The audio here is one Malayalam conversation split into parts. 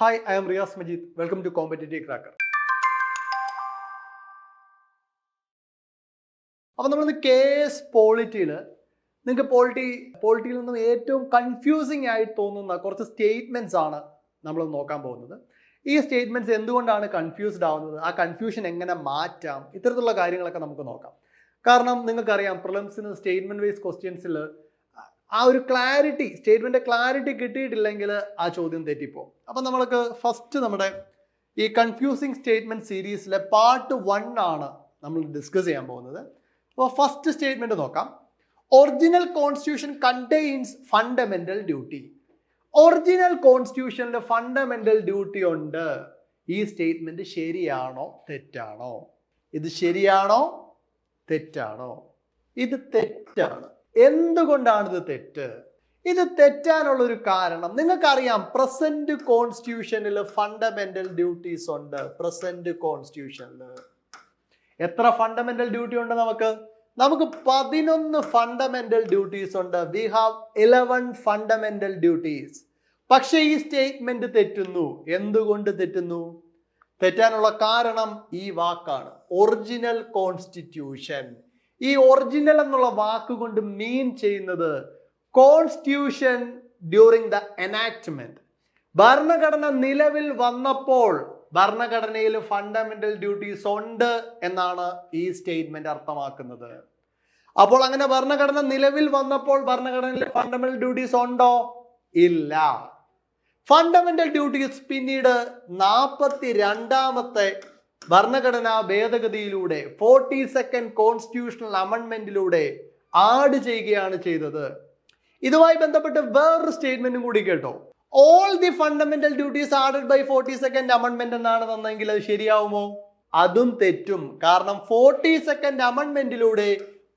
Hi, I am Riyaz Majid. Welcome to Competitive Cracker. അപ്പോൾ നമ്മൾ കേസ് പോളിറ്റിയിൽ നിങ്ങൾക്ക് പോളിറ്റിയിൽ നിന്നും ഏറ്റവും കൺഫ്യൂസിങ് ആയി തോന്നുന്ന കുറച്ച് സ്റ്റേറ്റ്മെന്റ്സ് ആണ് നമ്മൾ നോക്കാൻ പോകുന്നത്. ഈ സ്റ്റേറ്റ്മെന്റ്സ് എന്തുകൊണ്ടാണ് കൺഫ്യൂസ്ഡ് ആവുന്നത്, ആ കൺഫ്യൂഷൻ എങ്ങനെ മാറ്റാം, ഇത്തരത്തിലുള്ള കാര്യങ്ങളൊക്കെ നമുക്ക് നോക്കാം. കാരണം നിങ്ങൾക്കറിയാം, പ്രിലിംസിന് സ്റ്റേറ്റ്മെന്റ് വൈസ് ക്വസ്റ്റ്യൻസിൽ ആ ഒരു സ്റ്റേറ്റ്മെന്റ് ക്ലാരിറ്റി കിട്ടിയിട്ടില്ലെങ്കിൽ ആ ചോദ്യം തെറ്റിപ്പോകും. അപ്പം നമ്മൾക്ക് ഫസ്റ്റ് നമ്മുടെ ഈ കൺഫ്യൂസിങ് സ്റ്റേറ്റ്മെന്റ് സീരീസിലെ പാർട്ട് 1 ആണ് നമ്മൾ ഡിസ്കസ് ചെയ്യാൻ പോകുന്നത്. അപ്പോൾ ഫസ്റ്റ് സ്റ്റേറ്റ്മെന്റ് നോക്കാം. Original constitution contains fundamental duty. Original കോൺസ്റ്റിറ്റ്യൂഷനിൽ ഫണ്ടമെന്റൽ ഡ്യൂട്ടി ഉണ്ട്. ഈ സ്റ്റേറ്റ്മെന്റ് ശരിയാണോ തെറ്റാണോ? ഇത് ശരിയാണോ തെറ്റാണോ? ഇത് തെറ്റാണ്. എന്തുകൊണ്ടാണ് ഇത് തെറ്റ്? ഇത് തെറ്റാനുള്ളൊരു കാരണം നിങ്ങൾക്കറിയാം, പ്രസന്റ് കോൺസ്റ്റിറ്റ്യൂഷനിൽ ഫണ്ടമെന്റൽ ഡ്യൂട്ടീസ് ഉണ്ട്. പ്രസന്റ് കോൺസ്റ്റിറ്റ്യൂഷനിൽ എത്ര ഫണ്ടമെന്റൽ ഡ്യൂട്ടി ഉണ്ട്? നമുക്ക് 11 ഫണ്ടമെന്റൽ ഡ്യൂട്ടീസ് ഉണ്ട്. We have 11 fundamental duties. പക്ഷേ ഈ സ്റ്റേറ്റ്മെന്റ് തെറ്റുന്നു. എന്തുകൊണ്ട് തെറ്റുന്നു? തെറ്റാനുള്ള കാരണം ഈ വാക്കാണ്, ഒറിജിനൽ കോൺസ്റ്റിറ്റ്യൂഷൻ. ഈ ഒറിജിനൽ എന്നുള്ള വാക്കുകൊണ്ട് മീൻ ചെയ്യുന്നത് കോൺസ്റ്റിറ്റ്യൂഷൻ ഡ്യൂറിങ് ദ എനാക്ട്മെന്റ്. ഭരണഘടന നിലവിൽ വന്നപ്പോൾ ഭരണഘടനയിൽ ഫണ്ടമെന്റൽ ഡ്യൂട്ടീസ് ഉണ്ട് എന്നാണ് ഈ സ്റ്റേറ്റ്മെന്റ് അർത്ഥമാക്കുന്നത്. അപ്പോൾ അങ്ങനെ ഭരണഘടന നിലവിൽ വന്നപ്പോൾ ഭരണഘടനയിൽ ഫണ്ടമെന്റൽ ഡ്യൂട്ടീസ് ഉണ്ടോ? ഇല്ല. ഫണ്ടമെന്റൽ ഡ്യൂട്ടീസ് പിന്നീട് 42ാമത്തെ ഭരണഘടനാ ഭേദഗതിയിലൂടെ 42nd കോൺസ്റ്റിറ്റ്യൂഷണൽ അമെൻഡ്മെന്റിലൂടെ ആഡ് ചെയ്യുകയാണ് ചെയ്തത്. ഇതുമായി ബന്ധപ്പെട്ട് വേറൊരു സ്റ്റേറ്റ്മെന്റും കൂടി കേട്ടോ. All the fundamental duties added by 42nd amendment എന്നാണ് തന്നെങ്കിൽ അത് ശരിയാവുമോ? അതും തെറ്റും. കാരണം 42nd അമെൻഡ്മെന്റിലൂടെ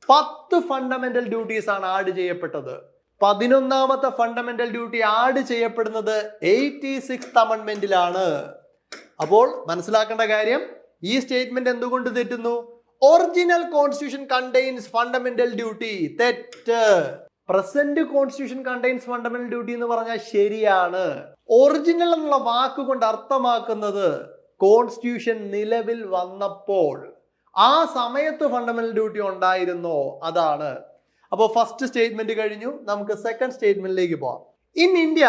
10 ഫണ്ടമെന്റൽ ഡ്യൂട്ടീസ് ആണ് ആഡ് ചെയ്യപ്പെട്ടത്. 11ാമത്തെ ഫണ്ടമെന്റൽ ഡ്യൂട്ടി ആഡ് ചെയ്യപ്പെടുന്നത് 86th അമെൻഡ്മെന്റിലാണ്. അപ്പോൾ മനസ്സിലാക്കേണ്ട കാര്യം, ഈ സ്റ്റേറ്റ്മെന്റ് എന്തുകൊണ്ട് തെറ്റുന്നു? Original constitution contains fundamental duty. തെറ്റ്. Present constitution contains fundamental duty എന്ന് പറഞ്ഞാൽ ശരിയാണ്. ഒറിജിനൽ എന്നുള്ള വാക്കുകൊണ്ട് അർത്ഥമാക്കുന്നത് കോൺസ്റ്റിറ്റ്യൂഷൻ നിലവിൽ വന്നപ്പോൾ ആ സമയത്ത് ഫണ്ടമെന്റൽ ഡ്യൂട്ടി ഉണ്ടായിരുന്നോ, അതാണ്. അപ്പോൾ ഫസ്റ്റ് സ്റ്റേറ്റ്മെന്റ് കഴിഞ്ഞു. നമുക്ക് സെക്കൻഡ് സ്റ്റേറ്റ്മെന്റിലേക്ക് പോവാം. In India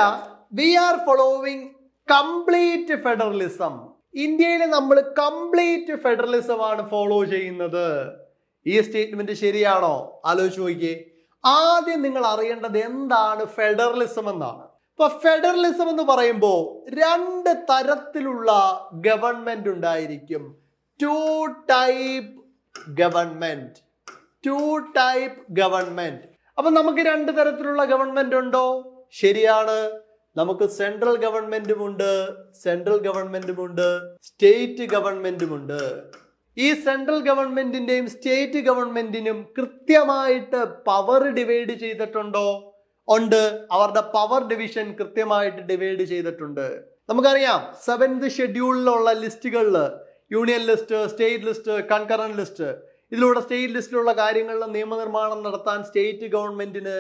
we are following complete federalism. ഇന്ത്യയിൽ നമ്മൾ കംപ്ലീറ്റ് ഫെഡറലിസം ആണ് ഫോളോ ചെയ്യുന്നത്. ഈ സ്റ്റേറ്റ്മെന്റ് ശരിയാണോ? ആലോചിച്ച് നോക്കിയേ. ആദ്യം നിങ്ങൾ അറിയേണ്ടത് എന്താണ് ഫെഡറലിസം എന്നാണ്. ഇപ്പൊ ഫെഡറലിസം എന്ന് പറയുമ്പോൾ 2 തരത്തിലുള്ള ഗവൺമെന്റ് ഉണ്ടായിരിക്കും. 2 ടൈപ്പ് ഗവൺമെന്റ്. അപ്പൊ നമുക്ക് 2 തരത്തിലുള്ള ഗവൺമെന്റ് ഉണ്ടോ? ശരിയാണ്. നമുക്ക് സെൻട്രൽ ഗവൺമെന്റും ഉണ്ട്, സ്റ്റേറ്റ് ഗവൺമെന്റും ഉണ്ട്. ഈ സെൻട്രൽ ഗവൺമെന്റിന്റെയും സ്റ്റേറ്റ് ഗവൺമെന്റിനും കൃത്യമായിട്ട് പവർ ഡിവൈഡ് ചെയ്തിട്ടുണ്ടോ? ഉണ്ട്. അവരുടെ പവർ ഡിവിഷൻ കൃത്യമായിട്ട് ഡിവൈഡ് ചെയ്തിട്ടുണ്ട്. നമുക്കറിയാം, 7th ഷെഡ്യൂളിലുള്ള ലിസ്റ്റുകളിൽ union list, state list, concurrent list, ഇതിലൂടെ സ്റ്റേറ്റ് ലിസ്റ്റിലുള്ള കാര്യങ്ങളിൽ നിയമനിർമ്മാണം നടത്താൻ സ്റ്റേറ്റ് ഗവൺമെന്റിന്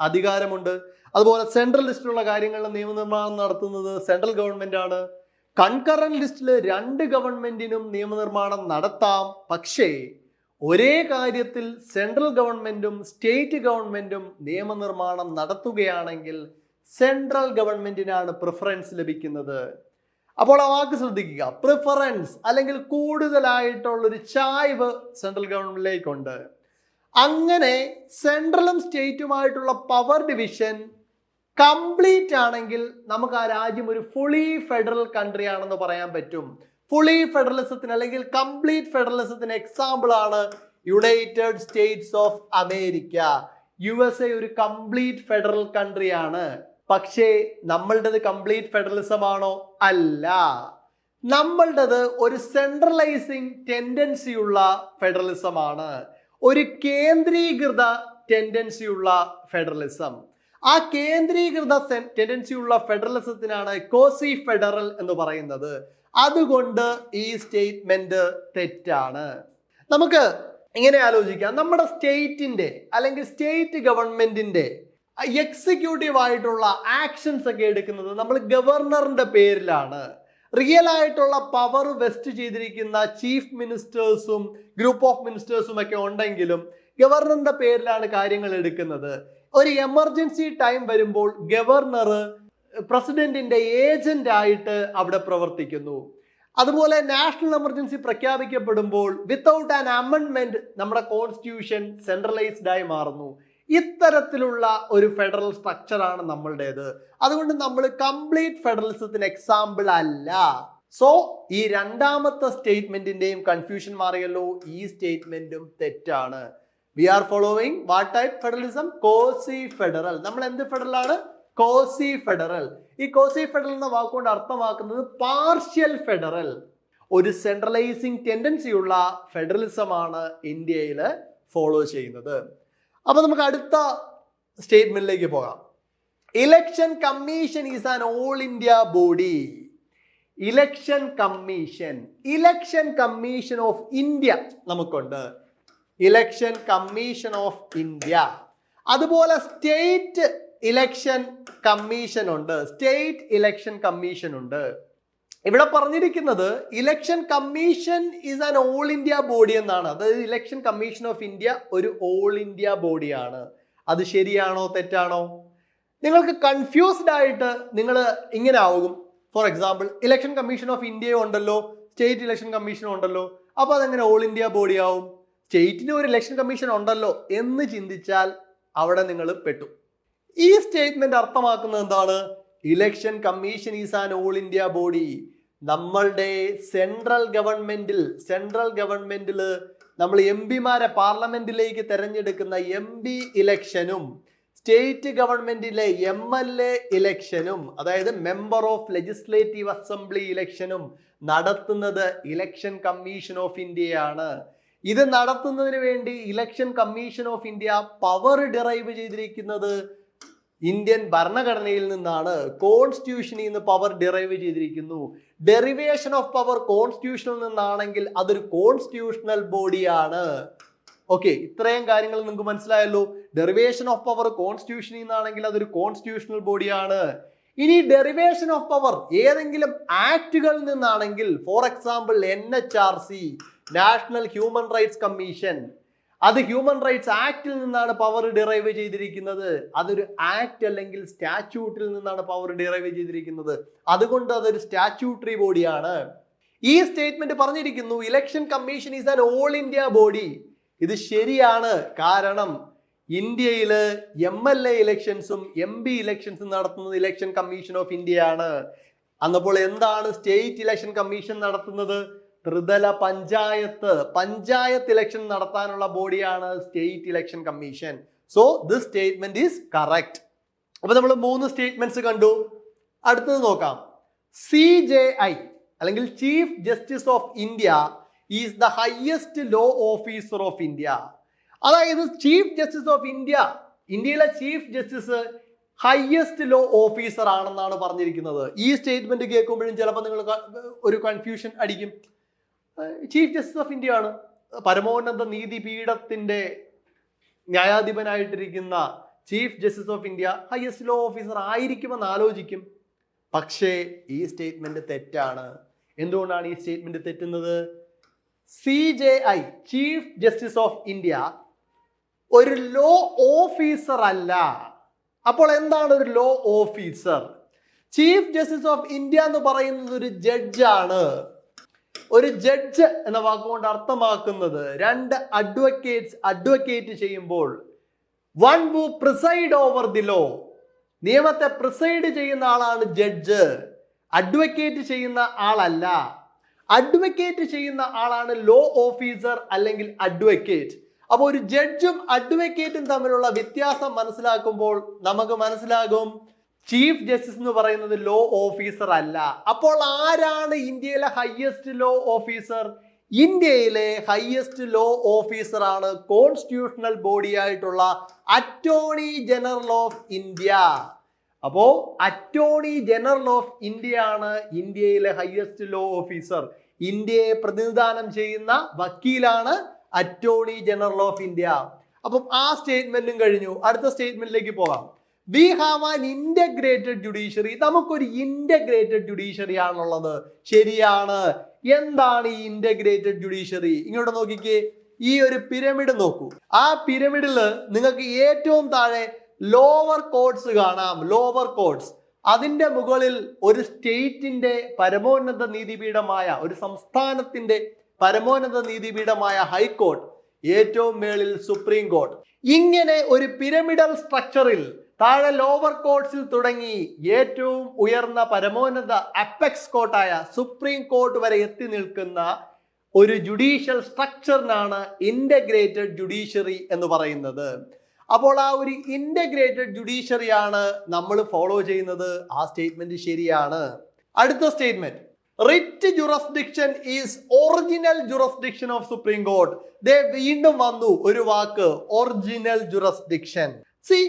അധികാരമുണ്ട്. അതുപോലെ സെൻട്രൽ ലിസ്റ്റിലുള്ള കാര്യങ്ങളിൽ നിയമനിർമ്മാണം നടത്തുന്നത് സെൻട്രൽ ഗവൺമെന്റ് ആണ്. കൺകറന്റ് ലിസ്റ്റിൽ 2 ഗവൺമെന്റിനും നിയമനിർമ്മാണം നടത്താം. പക്ഷേ ഒരേ കാര്യത്തിൽ സെൻട്രൽ ഗവൺമെന്റും സ്റ്റേറ്റ് ഗവൺമെന്റും നിയമനിർമ്മാണം നടത്തുകയാണെങ്കിൽ സെൻട്രൽ ഗവൺമെന്റിനാണ് പ്രിഫറൻസ് ലഭിക്കുന്നത്. അപ്പോൾ ആ വാക്ക് ശ്രദ്ധിക്കുക. പ്രിഫറൻസ് അല്ലെങ്കിൽ കൂടുതലായിട്ടുള്ളൊരു ചായ്വ് സെൻട്രൽ ഗവൺമെന്റിലേക്കുണ്ട്. അങ്ങനെ സെൻട്രലും സ്റ്റേറ്റുമായിട്ടുള്ള പവർ ഡിവിഷൻ കംപ്ലീറ്റ് ആണെങ്കിൽ നമുക്ക് ആ രാജ്യം ഒരു ഫുള്ളി ഫെഡറൽ കൺട്രി ആണെന്ന് പറയാൻ പറ്റും. ഫുള്ളി ഫെഡറലിസത്തിന് അല്ലെങ്കിൽ കംപ്ലീറ്റ് ഫെഡറലിസത്തിന് എക്സാമ്പിൾ ആണ് United States of America. USA ഒരു കംപ്ലീറ്റ് ഫെഡറൽ കൺട്രി ആണ്. പക്ഷേ നമ്മളുടേത് കംപ്ലീറ്റ് ഫെഡറലിസം ആണോ? അല്ല. നമ്മളുടേത് ഒരു സെൻട്രലൈസിങ് ടെൻഡൻസിയുള്ള ഫെഡറലിസം ആണ്, ഒരു കേന്ദ്രീകൃത ടെൻഡൻസിയുള്ള ഫെഡറലിസം. ആ കേന്ദ്രീകൃത ടെൻഡൻസിയുള്ള ഫെഡറലിസത്തിനാണ് കോസി ഫെഡറൽ എന്ന് പറയുന്നത്. അതുകൊണ്ട് ഈ സ്റ്റേറ്റ്മെന്റ് തെറ്റാണ്. നമുക്ക് ഇങ്ങനെ ആലോചിക്കാം, നമ്മുടെ സ്റ്റേറ്റിന്റെ അല്ലെങ്കിൽ സ്റ്റേറ്റ് ഗവൺമെന്റിന്റെ എക്സിക്യൂട്ടീവ് ആയിട്ടുള്ള ആക്ഷൻസ് ഒക്കെ എടുക്കുന്നത് നമ്മൾ ഗവർണറിന്റെ പേരിലാണ്. റിയൽ ആയിട്ടുള്ള പവർ വെസ്റ്റ് ചെയ്തിരിക്കുന്ന ചീഫ് മിനിസ്റ്റേഴ്സും ഗ്രൂപ്പ് ഓഫ് മിനിസ്റ്റേഴ്സും ഒക്കെ ഉണ്ടെങ്കിലും ഗവർണറിന്റെ പേരിലാണ് കാര്യങ്ങൾ എടുക്കുന്നത്. ഒരു എമർജൻസി ടൈം വരുമ്പോൾ ഗവർണർ പ്രസിഡന്റിന്റെ ഏജന്റ് ആയിട്ട് അവിടെ പ്രവർത്തിക്കുന്നു. അതുപോലെ നാഷണൽ എമർജൻസി പ്രഖ്യാപിക്കപ്പെടുമ്പോൾ വിത്തൗട്ട് ആൻ അമെൻഡ്മെന്റ് നമ്മുടെ കോൺസ്റ്റിറ്റ്യൂഷൻ സെൻട്രലൈസ്ഡ് ആയി മാറുന്നു. ഇത്തരത്തിലുള്ള ഒരു ഫെഡറൽ സ്ട്രക്ചറാണ് നമ്മളുടേത്. അതുകൊണ്ട് നമ്മൾ കംപ്ലീറ്റ് ഫെഡറലിസത്തിന് എക്സാമ്പിൾ അല്ല. സോ ഈ രണ്ടാമത്തെ സ്റ്റേറ്റ്മെന്റിന്റെയും കൺഫ്യൂഷൻ മാറിയല്ലോ. ഈ സ്റ്റേറ്റ്മെന്റും തെറ്റാണ്. We are following what type federalism? Quasi federal. നമ്മൾ എന്ത് ഫെഡറൽ ആണ്? കോസി ഫെഡറൽ. ഈ കോസി ഫെഡറൽ എന്ന വാക്കുകൊണ്ട് അർത്ഥമാക്കുന്നത് പാർഷ്യൽ ഫെഡറൽ. ഒരു സെൻട്രലൈസിങ് ടെൻഡൻസി ഉള്ള ഫെഡറലിസമാണ് ഇന്ത്യയിൽ ഫോളോ ചെയ്യുന്നത്. അപ്പൊ നമുക്ക് അടുത്ത സ്റ്റേറ്റ്മെന്റിലേക്ക് പോകാം. Election commission is an all India body. Election commission of India നമുക്കുണ്ട്. Election commission of India. അതുപോലെ സ്റ്റേറ്റ് ഇലക്ഷൻ കമ്മീഷൻ ഉണ്ട്. ഇവിടെ പറഞ്ഞിരിക്കുന്നത് election commission is an all India body എന്നാണ്. അതായത് ഇലക്ഷൻ കമ്മീഷൻ ഓഫ് ഇന്ത്യ ഒരു ഓൾ ഇന്ത്യ ബോഡിയാണ്. അത് ശരിയാണോ തെറ്റാണോ? നിങ്ങൾക്ക് കൺഫ്യൂസ്ഡ് ആയിട്ട് നിങ്ങൾ ഇങ്ങനെ ആവും. For example, election commission of India ഉണ്ടല്ലോ, സ്റ്റേറ്റ് ഇലക്ഷൻ കമ്മീഷൻ ഉണ്ടല്ലോ, അപ്പൊ അതെങ്ങനെ ഓൾ ഇന്ത്യ ബോഡി ആവും? സ്റ്റേറ്റിന് ഒരു ഇലക്ഷൻ കമ്മീഷൻ ഉണ്ടല്ലോ എന്ന് ചിന്തിച്ചാൽ അവിടെ നിങ്ങൾ പെട്ടു. ഈ സ്റ്റേറ്റ്മെന്റ് അർത്ഥമാക്കുന്നത് എന്താണ്? Election commission is an all India body. നമ്മളുടെ സെൻട്രൽ ഗവൺമെന്റിൽ നമ്മൾ എംപിമാരെ പാർലമെന്റിലേക്ക് തെരഞ്ഞെടുക്കുന്ന MP ഇലക്ഷനും സ്റ്റേറ്റ് ഗവൺമെന്റിലെ MLA ഇലക്ഷനും, അതായത് മെമ്പർ ഓഫ് ലെജിസ്ലേറ്റീവ് അസംബ്ലി ഇലക്ഷനും നടത്തുന്നത് ഇലക്ഷൻ കമ്മീഷൻ ഓഫ് ഇന്ത്യയാണ്. ഇത് നടത്തുന്നതിന് വേണ്ടി election commission of India power derive ചെയ്തിരിക്കുന്നത് ഇന്ത്യൻ ഭരണഘടനയിൽ നിന്നാണ്. കോൺസ്റ്റിറ്റ്യൂഷനിൽ നിന്ന് പവർ ഡിറൈവ് ചെയ്തിരിക്കുന്നു. ഡെറിവേഷൻ ഓഫ് പവർ കോൺസ്റ്റിറ്റ്യൂഷനിൽ നിന്നാണെങ്കിൽ അതൊരു കോൺസ്റ്റിറ്റ്യൂഷണൽ ബോഡിയാണ്. ഓക്കെ, ഇത്രയും കാര്യങ്ങൾ നിങ്ങൾക്ക് മനസ്സിലായല്ലോ. ഡെറിവേഷൻ ഓഫ് പവർ കോൺസ്റ്റിറ്റ്യൂഷനിൽ നിന്നാണെങ്കിൽ അതൊരു കോൺസ്റ്റിറ്റ്യൂഷണൽ ബോഡിയാണ്. ഇനി ഡെറിവേഷൻ ഓഫ് പവർ ഏതെങ്കിലും ആക്ടുകളിൽ നിന്നാണെങ്കിൽ, for example NHRC, national human rights commission, അത് ഹ്യൂമൻ റൈറ്റ്സ് ആക്ടിൽ നിന്നാണ് പവർ ഡിറൈവ് ചെയ്തിരിക്കുന്നത്. അതൊരു ആക്ട് അല്ലെങ്കിൽ സ്റ്റാറ്റ്യൂട്ടിൽ നിന്നാണ് പവർ ഡിറൈവ് ചെയ്തിരിക്കുന്നത്. അതുകൊണ്ട് അതൊരു സ്റ്റാറ്റ്യൂട്ടറി ബോഡിയാണ്. ഈ സ്റ്റേറ്റ്മെന്റ് പറഞ്ഞിരിക്കുന്നു election commission is an all India body. ഇത് ശരിയാണ്. കാരണം ഇന്ത്യയിൽ MLA ഇലക്ഷൻസും MP ഇലക്ഷൻസും നടത്തുന്നത് ഇലക്ഷൻ കമ്മീഷൻ ഓഫ് ഇന്ത്യയാണ്. അന്നപ്പോൾ എന്താണ് സ്റ്റേറ്റ് ഇലക്ഷൻ കമ്മീഷൻ നടത്തുന്നത്? ത്രിതല പഞ്ചായത്ത് ഇലക്ഷൻ നടത്താനുള്ള ബോഡിയാണ് state election commission. So this statement is correct. അപ്പൊ നമ്മൾ 3 സ്റ്റേറ്റ്മെന്റ്സ് കണ്ടു. അടുത്തത് നോക്കാം. CJI അല്ലെങ്കിൽ chief justice of India is the highest law officer of India. അതായത് ചീഫ് ജസ്റ്റിസ് ഓഫ് ഇന്ത്യ, ഇന്ത്യയിലെ chief justice highest law officer ആണെന്നാണ് പറഞ്ഞിരിക്കുന്നത്. ഈ സ്റ്റേറ്റ്മെന്റ് കേൾക്കുമ്പോഴും ചിലപ്പോൾ നിങ്ങൾ ഒരു കൺഫ്യൂഷൻ അടിക്കും. ചീഫ് ജസ്റ്റിസ് ഓഫ് ഇന്ത്യ ആണ്, പരമോന്നത നീതിപീഠത്തിന്റെ ന്യായാധിപനായിട്ടിരിക്കുന്ന chief justice of India highest law officer ആയിരിക്കുമെന്ന് ആലോചിക്കും. പക്ഷേ ഈ സ്റ്റേറ്റ്മെന്റ് തെറ്റാണ്. എന്തുകൊണ്ടാണ് ഈ സ്റ്റേറ്റ്മെന്റ് തെറ്റുന്നത്? CJI chief justice of India ഒരു ലോ ഓഫീസർ അല്ല. അപ്പോൾ എന്താണ് ഒരു law officer? Chief justice of India എന്ന് പറയുന്നത് ഒരു ജഡ്ജാണ്. ഒരു ജഡ്ജ് എന്ന വാക്കുകൊണ്ട് അർത്ഥമാക്കുന്നത് 2 അഡ്വക്കേറ്റ് ചെയ്യുമ്പോൾ one who പ്രിസൈഡ് over the law, നിയമത്തെ പ്രിസൈഡ് ചെയ്യുന്ന ആളാണ് ജഡ്ജ്. അഡ്വക്കേറ്റ് ചെയ്യുന്ന ആളല്ല. അഡ്വക്കേറ്റ് ചെയ്യുന്ന ആളാണ് ലോ ഓഫീസർ അല്ലെങ്കിൽ അഡ്വക്കേറ്റ്. അപ്പോൾ ഒരു ജഡ്ജും അഡ്വക്കേറ്റും തമ്മിലുള്ള വ്യത്യാസം മനസ്സിലാക്കുമ്പോൾ നമുക്ക് മനസ്സിലാകും ചീഫ് ജസ്റ്റിസ് എന്ന് പറയുന്നത് ലോ ഓഫീസർ അല്ല. അപ്പോൾ ആരാണ് ഇന്ത്യയിലെ ഹയസ്റ്റ് ലോ ഓഫീസർ? ഇന്ത്യയിലെ ഹയസ്റ്റ് ലോ ഓഫീസർ ആണ് കോൺസ്റ്റിറ്റ്യൂഷണൽ ബോഡി ആയിട്ടുള്ള അറ്റോർണി ജനറൽ ഓഫ് ഇന്ത്യ. അപ്പോ അറ്റോർണി ജനറൽ ഓഫ് ഇന്ത്യ ആണ് ഇന്ത്യയിലെ ഹയസ്റ്റ് ലോ ഓഫീസർ. ഇന്ത്യയെ പ്രതിനിധാനം ചെയ്യുന്ന വക്കീലാണ് അറ്റോർണി ജനറൽ ഓഫ് ഇന്ത്യ. അപ്പം ആ സ്റ്റേറ്റ്മെന്റും കഴിഞ്ഞു. അടുത്ത സ്റ്റേറ്റ്മെന്റിലേക്ക് പോകാം. We have an integrated judiciary. നമുക്കൊരു ഇന്റഗ്രേറ്റഡ് ജുഡീഷ്യറി ആണുള്ളത്. ശരിയാണ്. എന്താണ് ഈ ഇന്റഗ്രേറ്റഡ് ജുഡീഷ്യറി? ഇങ്ങോട്ട് നോക്കിക്കേ, ഈ ഒരു പിരമിഡ് നോക്കൂ. ആ പിരമിഡിൽ നിങ്ങൾക്ക് ഏറ്റവും താഴെ ലോവർ കോർട്സ് കാണാം. ലോവർ കോർട്സ്, അതിന്റെ മുകളിൽ ഒരു സ്റ്റേറ്റിന്റെ പരമോന്നത നീതിപീഠമായ, ഒരു സംസ്ഥാനത്തിന്റെ പരമോന്നത നീതിപീഠമായ ഹൈക്കോർട്ട്, ഏറ്റവും മേളിൽ സുപ്രീം കോർട്ട്. ഇങ്ങനെ ഒരു പിരമിഡൽ സ്ട്രക്ചറിൽ താഴെ ലോവർ കോർട്സിൽ തുടങ്ങി ഏറ്റവും ഉയർന്ന പരമോന്നത അപ്പെക്സ് കോർട്ടായ സുപ്രീം കോർട്ട് വരെ എത്തി നിൽക്കുന്ന ഒരു ജുഡീഷ്യൽ സ്ട്രക്ചറിനാണ് ഇന്റഗ്രേറ്റഡ് ജുഡീഷ്യറി എന്ന് പറയുന്നത്. അപ്പോൾ ആ ഒരു ഇന്റഗ്രേറ്റഡ് ജുഡീഷ്യറി ആണ് നമ്മൾ ഫോളോ ചെയ്യുന്നത്. ആ സ്റ്റേറ്റ്മെന്റ് ശരിയാണ്. അടുത്ത statement, writ jurisdiction is original jurisdiction of supreme court. വീണ്ടും വന്നു ഒരു വാക്ക്, ഒറിജിനൽ ജുറസ്ഡിക്ഷൻ. സി,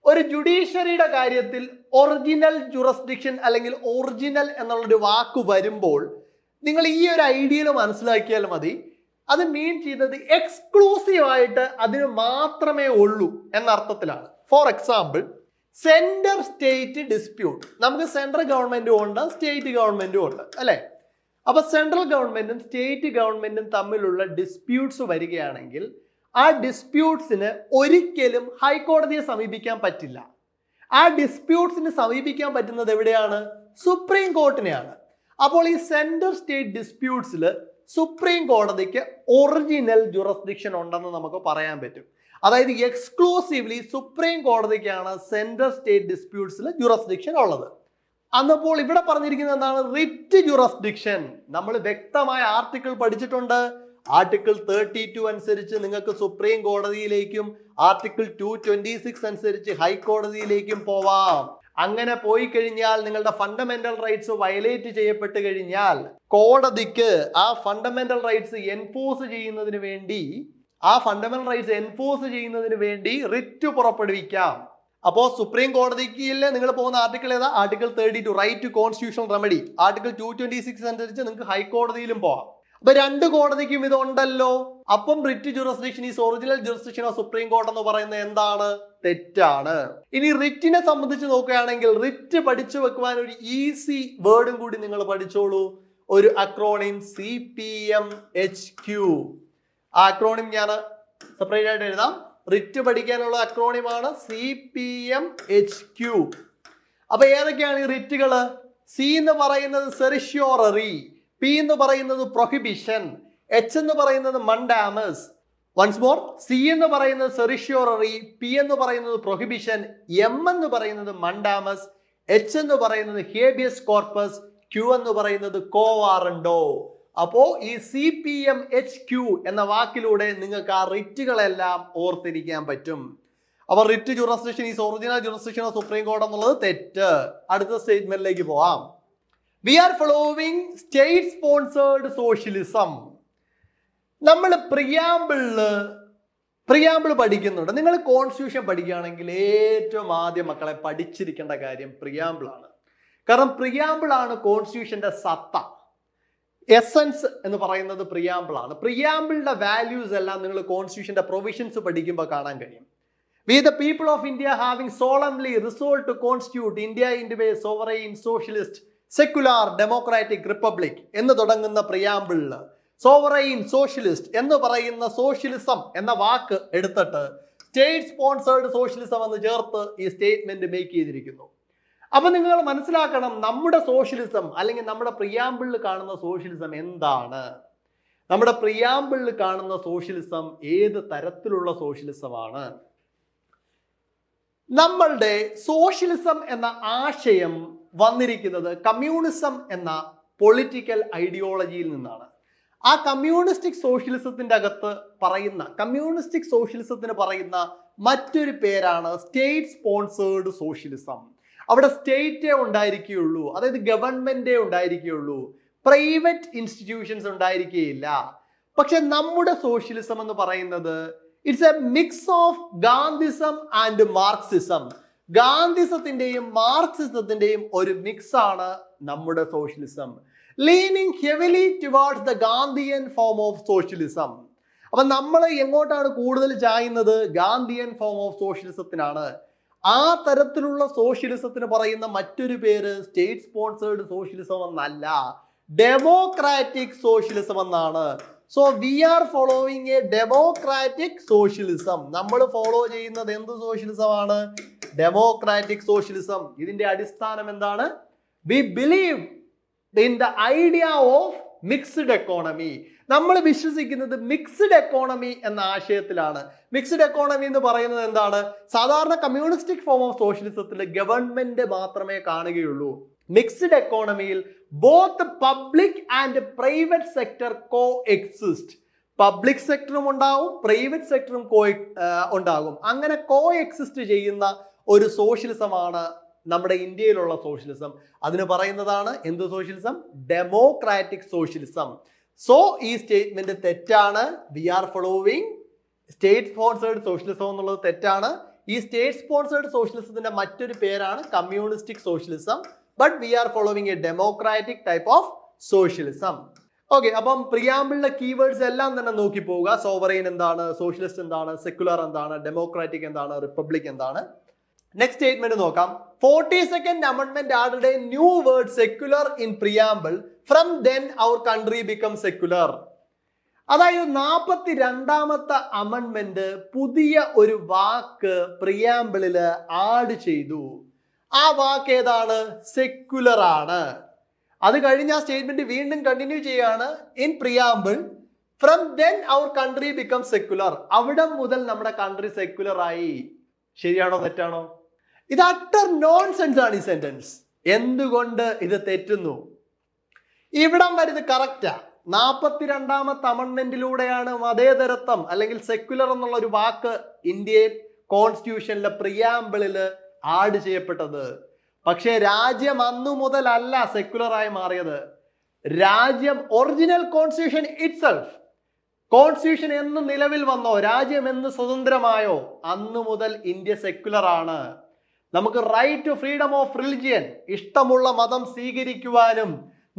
ഒരു ജുഡീഷ്യറിയുടെ കാര്യത്തിൽ ഒറിജിനൽ ജുറസ്ഡിക്ഷൻ അല്ലെങ്കിൽ ഒറിജിനൽ എന്നുള്ളൊരു വാക്ക് വരുമ്പോൾ നിങ്ങൾ ഈ ഒരു ഐഡിയയിൽ മനസ്സിലാക്കിയാൽ മതി. അത് മീൻ ചെയ്തത് എക്സ്ക്ലൂസീവ് ആയിട്ട് അതിന് മാത്രമേ ഉള്ളൂ എന്ന അർത്ഥത്തിലാണ്. For example, central state dispute. നമുക്ക് സെൻട്രൽ ഗവൺമെന്റും ഉണ്ട്, സ്റ്റേറ്റ് ഗവൺമെന്റും ഉണ്ട്, അല്ലെ? അപ്പൊ സെൻട്രൽ ഗവൺമെന്റും സ്റ്റേറ്റ് ഗവൺമെന്റും തമ്മിലുള്ള ഡിസ്പ്യൂട്ട്സ് വരികയാണെങ്കിൽ ആ ഡിസ്പ്യൂട്ട്സിന് ഒരിക്കലും ഹൈക്കോടതിയെ സമീപിക്കാൻ പറ്റില്ല. ആ ഡിസ്പ്യൂട്ട്സിന് സമീപിക്കാൻ പറ്റുന്നത് എവിടെയാണ്? സുപ്രീം കോർട്ടിനെയാണ്. അപ്പോൾ ഈ സെൻട്രൽ സ്റ്റേറ്റ് ഡിസ്പ്യൂട്ട്സിൽ സുപ്രീം കോടതിക്ക് ഒറിജിനൽ ജുറസ്ഡിക്ഷൻ ഉണ്ടെന്ന് നമുക്ക് പറയാൻ പറ്റും. അതായത് എക്സ്ക്ലൂസീവ്ലി സുപ്രീം കോടതിക്കാണ് സെൻട്രൽ സ്റ്റേറ്റ് ഡിസ്പ്യൂട്ട്സിൽ ജുറസ്ഡിക്ഷൻ ഉള്ളത്. അന്നപ്പോൾ ഇവിടെ പറഞ്ഞിരിക്കുന്നത് എന്താണ്? റിറ്റ് ജുറസ്ഡിക്ഷൻ. നമ്മൾ വ്യക്തമായ ആർട്ടിക്കിൾ പഠിച്ചിട്ടുണ്ട്. ആർട്ടിക്കിൾ 32 അനുസരിച്ച് നിങ്ങൾക്ക് സുപ്രീം കോടതിയിലേക്കും ആർട്ടിക്കിൾ 226 അനുസരിച്ച് ഹൈക്കോടതിയിലേക്കും പോവാം. അങ്ങനെ പോയി കഴിഞ്ഞാൽ നിങ്ങളുടെ ഫണ്ടമെന്റൽ റൈറ്റ്സ് വയലേറ്റ് ചെയ്യപ്പെട്ട് കഴിഞ്ഞാൽ കോടതിക്ക് ആ ഫണ്ടമെന്റൽ റൈറ്റ്സ് എൻഫോഴ്സ് ചെയ്യുന്നതിന് വേണ്ടി റിറ്റ് പുറപ്പെടുവിക്കാം. അപ്പോൾ സുപ്രീം കോടതിക്ക് നിങ്ങൾ പോകുന്ന ആർട്ടിക്കിൾ ഏതാ? Article 32, right to constitutional remedy. Article 226 അനുസരിച്ച് നിങ്ങൾക്ക് ഹൈക്കോടതിയിലും പോവാം. അപ്പൊ രണ്ട് കോടതിക്കും ഇതുണ്ടല്ലോ. അപ്പം writ jurisdiction is original jurisdiction of supreme court എന്ന് പറയുന്നത് എന്താണ്? തെറ്റാണ്. ഇനി റിറ്റിനെ സംബന്ധിച്ച് നോക്കുകയാണെങ്കിൽ റിറ്റ് പഠിച്ചു വെക്കുവാൻ ഒരു ഈസി വേർഡും കൂടി നിങ്ങൾ പഠിച്ചോളൂ. ഒരു അക്രോണിം, CPMHQ. ആ അക്രോണിം ഞാൻ സെപ്പറേറ്റ് ആയിട്ട് എഴുതാം. റിറ്റ് പഠിക്കാനുള്ള അക്രോണിമാണ് CPMHQ. അപ്പൊ ഏതൊക്കെയാണ് ഈ റിറ്റുകള്? സി എന്ന് പറയുന്നത് സെറിഷ്യോററി, പി എന്ന് പറയുന്നത് പ്രൊഹിബിഷൻ, എച്ച് എന്ന് പറയുന്നത് മണ്ടാമസ്. വൺസ് മോർ, സി എന്ന് പറയുന്നത് സെറിഷ്യോററി, പി എന്ന് പറയുന്നത് പ്രൊഹിബിഷൻ, എം എന്ന് പറയുന്നത് മണ്ടാമസ്, എച്ച് എന്ന് പറയുന്നത് ഹേബിയസ് കോർപ്പസ്, ക്യൂ എന്ന് പറയുന്നത് കോവാറണ്ടോ. അപ്പോ ഈ CPMHQ എന്ന വാക്കിലൂടെ നിങ്ങൾക്ക് ആ റിറ്റുകളെല്ലാം ഓർത്തിരിക്കാൻ പറ്റും. അപ്പൊ writ jurisdiction is original jurisdiction of supreme court എന്നുള്ളത് തെറ്റ്. അടുത്ത സ്റ്റേറ്റ്മെന്റിലേക്ക് പോവാം. We are following state sponsored socialism. നമ്മൾ പ്രിയാമ്പിൾ പഠിക്കുന്നുണ്ട്. നിങ്ങൾ കോൺസ്റ്റിറ്റ്യൂഷൻ പഠിക്കുകയാണെങ്കിൽ ഏറ്റവും ആദ്യം മക്കളെ പഠിച്ചിരിക്കേണ്ട കാര്യം പ്രിയാമ്പിൾ ആണ്. കാരണം പ്രിയാമ്പിൾ ആണ് കോൺസ്റ്റിറ്റ്യൂഷന്റെ സത്ത, എസൻസ് എന്ന് പറയുന്നത് പ്രിയാമ്പിൾ ആണ്. പ്രിയാമ്പിളിന്റെ വാല്യൂസ് എല്ലാം നിങ്ങൾ കോൺസ്റ്റിറ്റ്യൂഷന്റെ പ്രൊവിഷൻസ് പഠിക്കുമ്പോൾ കാണാൻ കഴിയും. We the people of India having solemnly resolved to constitute India into a sovereign socialist secular democratic republic എന്ന് തുടങ്ങുന്ന പ്രിയാമ്പിളിൽ സോവറൈൻ സോഷ്യലിസ്റ്റ് എന്ന് പറയുന്ന സോഷ്യലിസം എന്ന വാക്ക് എടുത്തിട്ട് സ്റ്റേറ്റ് സ്പോൺസേർഡ് സോഷ്യലിസം എന്ന് ചേർത്ത് ഈ സ്റ്റേറ്റ്മെന്റ് മേക്ക് ചെയ്തിരിക്കുന്നു. അപ്പൊ നിങ്ങൾ മനസ്സിലാക്കണം, നമ്മുടെ സോഷ്യലിസം അല്ലെങ്കിൽ നമ്മുടെ പ്രിയാമ്പിളിൽ കാണുന്ന സോഷ്യലിസം എന്താണ്? നമ്മുടെ പ്രിയാമ്പിളിൽ കാണുന്ന സോഷ്യലിസം ഏത് തരത്തിലുള്ള സോഷ്യലിസമാണ്? നമ്മളുടെ സോഷ്യലിസം എന്ന ആശയം വന്നിരിക്കുന്നത് കമ്മ്യൂണിസം എന്ന പൊളിറ്റിക്കൽ ഐഡിയോളജിയിൽ നിന്നാണ്. ആ കമ്മ്യൂണിസ്റ്റിക് സോഷ്യലിസത്തിന്റെ അകത്ത് പറയുന്ന മറ്റൊരു പേരാണ് സ്റ്റേറ്റ് സ്പോൺസേർഡ് സോഷ്യലിസം. അവിടെ സ്റ്റേറ്റേ ഉണ്ടായിരിക്കുകയുള്ളൂ, അതായത് ഗവൺമെന്റേ ഉണ്ടായിരിക്കുകയുള്ളൂ, പ്രൈവറ്റ് ഇൻസ്റ്റിറ്റ്യൂഷൻസ് ഉണ്ടായിരിക്കുകയില്ല. പക്ഷെ നമ്മുടെ സോഷ്യലിസം എന്ന് പറയുന്നത് it's a mix of Gandhism and Marxism. ഗാന്ധിസത്തിന്റെയും മാർക്സിസത്തിന്റെയും ഒരു മിക്സ് ആണ് നമ്മുടെ socialism, leaning heavily towards the Gandhian form of socialism. അപ്പൊ നമ്മൾ എങ്ങോട്ടാണ് കൂടുതൽ ചായുന്നത്? ഗാന്ധിയൻ ഫോം ഓഫ് സോഷ്യലിസത്തിനാണ്. ആ തരത്തിലുള്ള സോഷ്യലിസത്തിന് പറയുന്ന മറ്റൊരു പേര് സ്റ്റേറ്റ് സ്പോൺസേർഡ് സോഷ്യലിസം എന്നല്ല, ഡെമോക്രാറ്റിക് സോഷ്യലിസം എന്നാണ്. So we are following a democratic socialism. നമ്മൾ ഫോളോ ചെയ്യുന്നത് എന്ത് സോഷ്യലിസമാണ്? Democratic socialism. ഇതിന്റെ അടിസ്ഥാനം എന്താണ്? We believe in the idea of mixed economy. നമ്മൾ വിശ്വസിക്കുന്നത് മിക്സ്ഡ് എക്കോണമി എന്ന ആശയത്തിലാണ്. മിക്സ്ഡ് എക്കോണമി എന്ന് പറയുന്നത് എന്താണ്? സാധാരണ കമ്മ്യൂണിസ്റ്റിക് ഫോം ഓഫ് സോഷ്യലിസത്തിൽ ഗവൺമെന്റ് മാത്രമേ കാണുകയുള്ളൂ. മിക്സ്ഡ് എക്കോണമിയിൽ both public and private sector coexist. Public സെക്ടറും ഉണ്ടാവും, പ്രൈവറ്റ് സെക്ടറും ഉണ്ടാകും. അങ്ങനെ കോ എക്സിസ്റ്റ് ചെയ്യുന്ന ഒരു സോഷ്യലിസമാണ് നമ്മുടെ ഇന്ത്യയിലുള്ള സോഷ്യലിസം. അതിന് പറയുന്നതാണ് എന്ത് സോഷ്യലിസം? Democratic socialism. സോ ഈ സ്റ്റേറ്റ്മെന്റ് തെറ്റാണ്. We are following state sponsored socialism എന്നുള്ളത് തെറ്റാണ്. ഈ സ്റ്റേറ്റ് സ്പോൺസേർഡ് സോഷ്യലിസത്തിന്റെ മറ്റൊരു പേരാണ് communistic socialism. But we are following a democratic type of socialism. Okay, അപ്പം പ്രിയാമ്പിളിലെ കീവേഡ്സ് എല്ലാം തന്നെ നോക്കി പോവുക. സോവറൈൻ എന്താണ്, സോഷ്യലിസ്റ്റ് എന്താണ്, സെക്യുലർ എന്താണ്, ഡെമോക്രാറ്റിക് എന്താണ്, റിപ്പബ്ലിക് എന്താണ്. നെക്സ്റ്റ് സ്റ്റേറ്റ്മെന്റ് നോക്കാം. 42nd Amendment added a new word secular in preamble. From then our country becomes secular. അതായത് 42ാമത്തെ അമെൻമെന്റ് പുതിയ ഒരു വാക്ക് പ്രിയാമ്പിളില് ആഡ് ചെയ്തു. ആ വാക്ക് ഏതാണ്? സെക്യുലർ ആണ്. അത് കഴിഞ്ഞ ആ സ്റ്റേറ്റ്മെന്റ് വീണ്ടും കണ്ടിന്യൂ ചെയ്യാണ്. In preamble from then our country become secular. അവിടെ മുതൽ നമ്മുടെ കൺട്രി സെക്യുലർ ആയി. ശരിയാണോ തെറ്റാണോ? ഇത് അട്ടർ നോൺസെൻസ് ആണ് ഈ സെന്റൻസ്. എന്തുകൊണ്ട് ഇത് തെറ്റുന്നു? ഇവിടം വരെ ഇത് കറക്റ്റാ. 42ാമത്തെ അമെൻമെന്റിലൂടെയാണ് മതേതരത്വം അല്ലെങ്കിൽ സെക്യുലർ എന്നുള്ള ഒരു വാക്ക് ഇന്ത്യൻ കോൺസ്റ്റിറ്റ്യൂഷനിലെ പ്രിയാമ്പിളില് ആഡ് ചെയ്യപ്പെട്ടത്. പക്ഷേ രാജ്യം അന്നു മുതലല്ല സെക്യുലർ ആയി മാറിയത്. രാജ്യം ഒറിജിനൽ കോൺസ്റ്റിറ്റ്യൂഷൻ ഇറ്റ്സെൽഫ്, കോൺസ്റ്റിറ്റ്യൂഷൻ എന്ന് നിലവിൽ വന്നോ, രാജ്യം എന്ന് സ്വതന്ത്രമായോ, അന്നു മുതൽ ഇന്ത്യ സെക്യുലർ ആണ്. നമുക്ക് right to freedom of religion, ഇഷ്ടമുള്ള മതം സ്വീകരിക്കുവാനും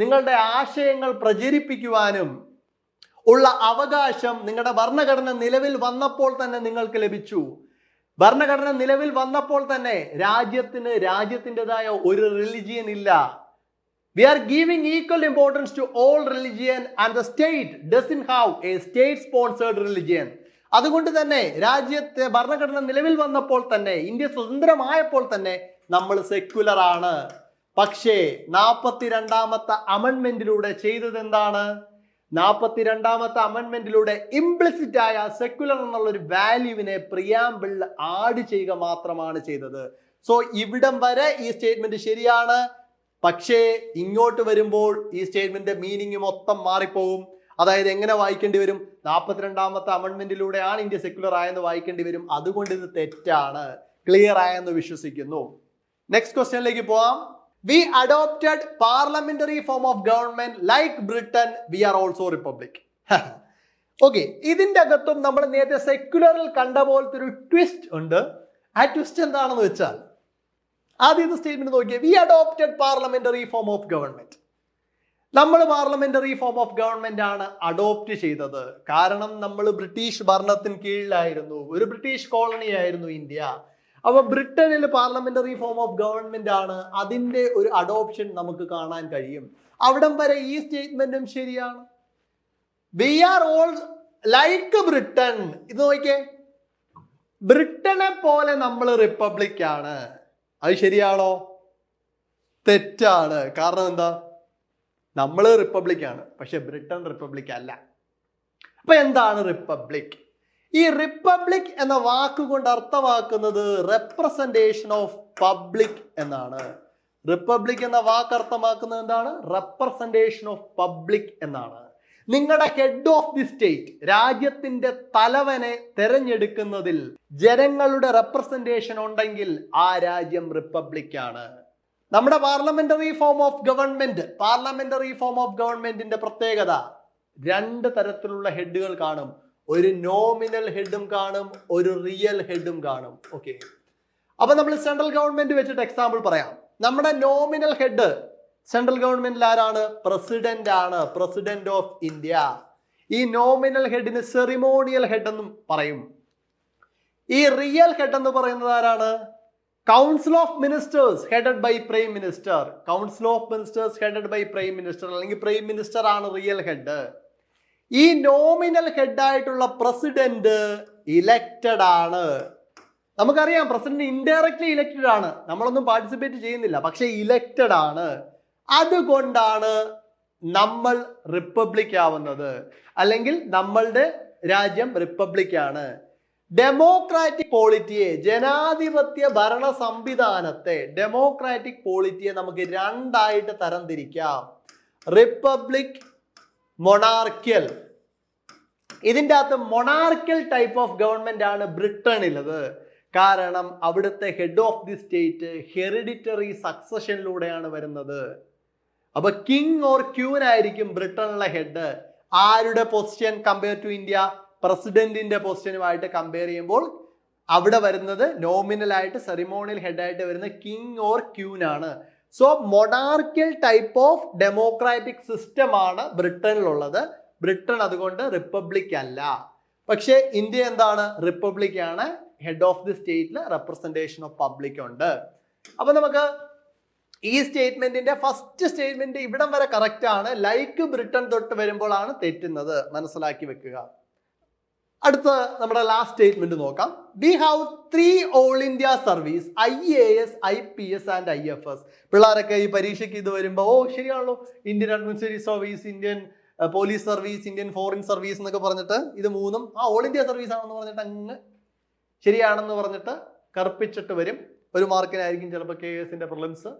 നിങ്ങളുടെ ആശയങ്ങൾ പ്രചരിപ്പിക്കുവാനും ഉള്ള അവകാശം നിങ്ങളുടെ ഭരണഘടന നിലവിൽ വന്നപ്പോൾ തന്നെ നിങ്ങൾക്ക് ലഭിച്ചു. ഭരണഘടന നിലവിൽ വന്നപ്പോൾ തന്നെ രാജ്യത്തിൻ്റെതായ ഒരു റിലിജിയൻ ഇല്ല. We are giving equal importance to all religion and the state doesn't have a state sponsored religion. അതുകൊണ്ട് തന്നെ രാജ്യത്തെ ഭരണഘടന നിലവിൽ വന്നപ്പോൾ തന്നെ, ഇന്ത്യ സ്വതന്ത്രമായപ്പോൾ തന്നെ നമ്മൾ സെക്യുലർ ആണ്. പക്ഷേ 42ാമത്തെ അമെൻമെന്റിലൂടെ ചെയ്തത് എന്താണ്? 42ാമത്തെ അമെൻമെന്റിലൂടെ ഇംപ്ലിസിറ്റ് ആയ സെക്യുലർ എന്നുള്ള ഒരു വാല്യൂവിനെ പ്രിയാമ്പിളിൽ ആഡ് ചെയ്യുക മാത്രമാണ് ചെയ്തത്. സോ ഇവിടം വരെ ഈ സ്റ്റേറ്റ്മെന്റ് ശരിയാണ്. പക്ഷേ ഇങ്ങോട്ട് വരുമ്പോൾ ഈ സ്റ്റേറ്റ്മെന്റ് മീനിങ് മൊത്തം മാറിപ്പോകും. അതായത് എങ്ങനെ വായിക്കേണ്ടി വരും? 42ാമത്തെ അമെൻമെന്റിലൂടെയാണ് ഇന്ത്യ സെക്യുലർ ആയെന്ന് വായിക്കേണ്ടി വരും. അതുകൊണ്ട് ഇത് തെറ്റാണ്. ക്ലിയർ ആയെന്ന് വിശ്വസിക്കുന്നു. നെക്സ്റ്റ് ക്വസ്റ്റ്യനിലേക്ക് പോവാം. We adopted parliamentary form of government like Britain. We are also republic. Okay, ഇതിന്റെ അകത്തും നമ്മൾ നേരത്തെ സെക്യുലറിൽ കണ്ട പോലത്തെ ഒരു ട്വിസ്റ്റ് ഉണ്ട്. ആ ട്വിസ്റ്റ് എന്താണെന്ന് വെച്ചാൽ, ആദ്യത്തെ സ്റ്റേറ്റ്മെന്റ് നോക്കിയേ. We adopted parliamentary form of government. നമ്മൾ പാർലമെന്ററി ഫോം ഓഫ് ഗവൺമെന്റ് ആണ് അഡോപ്റ്റ് ചെയ്തത്. കാരണം നമ്മൾ ബ്രിട്ടീഷ് ഭരണത്തിന് കീഴിലായിരുന്നു, ഒരു ബ്രിട്ടീഷ് കോളനി ആയിരുന്നു ഇന്ത്യ. അപ്പൊ ബ്രിട്ടനിൽ പാർലമെന്ററി ഫോം ഓഫ് ഗവൺമെന്റ് ആണ്. അതിന്റെ ഒരു അഡോപ്ഷൻ നമുക്ക് കാണാൻ കഴിയും. അവിടം വരെ ഈ സ്റ്റേറ്റ്മെന്റും ശരിയാണ്. We are all like Britain. ഇത് നോക്കിയേ, ബ്രിട്ടനെ പോലെ നമ്മൾ റിപ്പബ്ലിക് ആണ്. അത് ശരിയാണോ? തെറ്റാണ്. കാരണം എന്താ? നമ്മൾ റിപ്പബ്ലിക് ആണ്, പക്ഷെ ബ്രിട്ടൻ റിപ്പബ്ലിക് അല്ല. അപ്പൊ എന്താണ് റിപ്പബ്ലിക്? ഈ റിപ്പബ്ലിക് എന്ന വാക്കുകൊണ്ട് അർത്ഥമാക്കുന്നത് റെപ്രസെന്റേഷൻ ഓഫ് പബ്ലിക് എന്നാണ്. റിപ്പബ്ലിക് എന്ന വാക്ക് അർത്ഥമാക്കുന്നത് എന്താണ്? റെപ്രസെന്റേഷൻ ഓഫ് പബ്ലിക് എന്നാണ്. നിങ്ങളുടെ ഹെഡ് ഓഫ് ദി സ്റ്റേറ്റ്, രാജ്യത്തിന്റെ തലവനെ തെരഞ്ഞെടുക്കുന്നതിൽ ജനങ്ങളുടെ റെപ്രസെന്റേഷൻ ഉണ്ടെങ്കിൽ ആ രാജ്യം റിപ്പബ്ലിക് ആണ്. നമ്മുടെ പാർലമെന്ററി ഫോം ഓഫ് ഗവൺമെന്റിന്റെ പ്രത്യേകത, 2 തരത്തിലുള്ള ഹെഡുകൾ കാണും. ഒരു നോമിനൽ ഹെഡും കാണും, ഒരു റിയൽ ഹെഡും കാണും. ഓക്കെ, അപ്പൊ നമ്മൾ സെൻട്രൽ ഗവൺമെന്റ് വെച്ചിട്ട് എക്സാമ്പിൾ പറയാം. നമ്മുടെ നോമിനൽ ഹെഡ് സെൻട്രൽ ഗവൺമെന്റിൽ ആരാണ്? പ്രസിഡന്റ് ആണ്, പ്രസിഡന്റ് ഓഫ് ഇന്ത്യ. ഈ നോമിനൽ ഹെഡിന് സെറിമോണിയൽ ഹെഡ് എന്നും പറയും. ഈ റിയൽ ഹെഡ് എന്ന് പറയുന്നത് ആരാണ്? Council of ministers headed by prime minister. Council of ministers headed by prime minister, അല്ലെങ്കിൽ പ്രൈം മിനിസ്റ്റർ ആണ് റിയൽ ഹെഡ്. ഈ നോമിനൽ ഹെഡായിട്ടുള്ള പ്രസിഡന്റ് ഇലക്റ്റഡ് ആണ്. നമുക്കറിയാം പ്രസിഡന്റ് ഇൻഡയറക്ട്ലി ഇലക്റ്റഡ് ആണ്, നമ്മളൊന്നും പാർട്ടിസിപ്പേറ്റ് ചെയ്യുന്നില്ല, പക്ഷെ ഇലക്റ്റഡ് ആണ്. അതുകൊണ്ടാണ് നമ്മൾ റിപ്പബ്ലിക് ആവുന്നത്, അല്ലെങ്കിൽ നമ്മളുടെ രാജ്യം റിപ്പബ്ലിക് ആണ്. ഡെമോക്രാറ്റിക് പോളിറ്റിയെ, ജനാധിപത്യ ഭരണ സംവിധാനത്തെ, ഡെമോക്രാറ്റിക് പോളിറ്റിയെ നമുക്ക് രണ്ടായിട്ട് തരംതിരിക്കാം. Republic, monarchial. ഇതിൻ്റെ അകത്ത് മൊണാർക്കിയൽ ടൈപ്പ് ഓഫ് ഗവൺമെന്റ് ആണ് ബ്രിട്ടനിലുള്ളത്. കാരണം അവിടുത്തെ head of the state hereditary സക്സഷനിലൂടെയാണ് വരുന്നത്. അപ്പൊ കിങ് ഓർ ക്യൂൻ ആയിരിക്കും ബ്രിട്ടനിലെ ഹെഡ്. ആരുടെ പൊസിഷൻ കമ്പയർ ടു ഇന്ത്യ? പ്രസിഡന്റിന്റെ പൊസിഷനുമായിട്ട് കമ്പയർ ചെയ്യുമ്പോൾ അവിടെ വരുന്നത് നോമിനൽ ആയിട്ട് സെറിമോണിയൽ ഹെഡായിട്ട് വരുന്ന കിങ് ഓർ ക്യൂൻ ആണ്. So monarchial type of democratic system ആണ് ബ്രിട്ടനിലുള്ളത്. ബ്രിട്ടൻ അതുകൊണ്ട് റിപ്പബ്ലിക് അല്ല. പക്ഷേ ഇന്ത്യ എന്താണ്? റിപ്പബ്ലിക് ആണ്. ഹെഡ് ഓഫ് ദി സ്റ്റേറ്റിൽ റെപ്രസെന്റേഷൻ ഓഫ് പബ്ലിക് ഉണ്ട്. അപ്പൊ നമുക്ക് ഈ സ്റ്റേറ്റ്മെന്റിന്റെ ഫസ്റ്റ് സ്റ്റേറ്റ്മെന്റ് ഇവിടം വരെ കറക്റ്റ് ആണ്. ലൈക്ക് ബ്രിട്ടൻ തൊട്ട് വരുമ്പോഴാണ് തെറ്റുന്നത്, മനസ്സിലാക്കി വെക്കുക. അടുത്ത നമ്മുടെ ലാസ്റ്റ് സ്റ്റേറ്റ്മെന്റ് നോക്കാം. We have 3 all India service, IAS, IPS and IFS. പിള്ളേരൊക്കെ ഈ പരീക്ഷയ്ക്ക് ഇത് വരുമ്പോ ശരിയാണല്ലോ, Indian administrative service, Indian police service, Indian foreign service എന്നൊക്കെ പറഞ്ഞിട്ട് ഇത് മൂന്നും ഓൾ ഇന്ത്യ സർവീസ് ആണെന്ന് പറഞ്ഞിട്ട് അങ്ങ് ശരിയാണെന്ന് പറഞ്ഞിട്ട് കറുപ്പിച്ചിട്ട് വരും. ഒരു മാർക്കിനായിരിക്കും ചിലപ്പോൾ KS പ്രിലിംസ്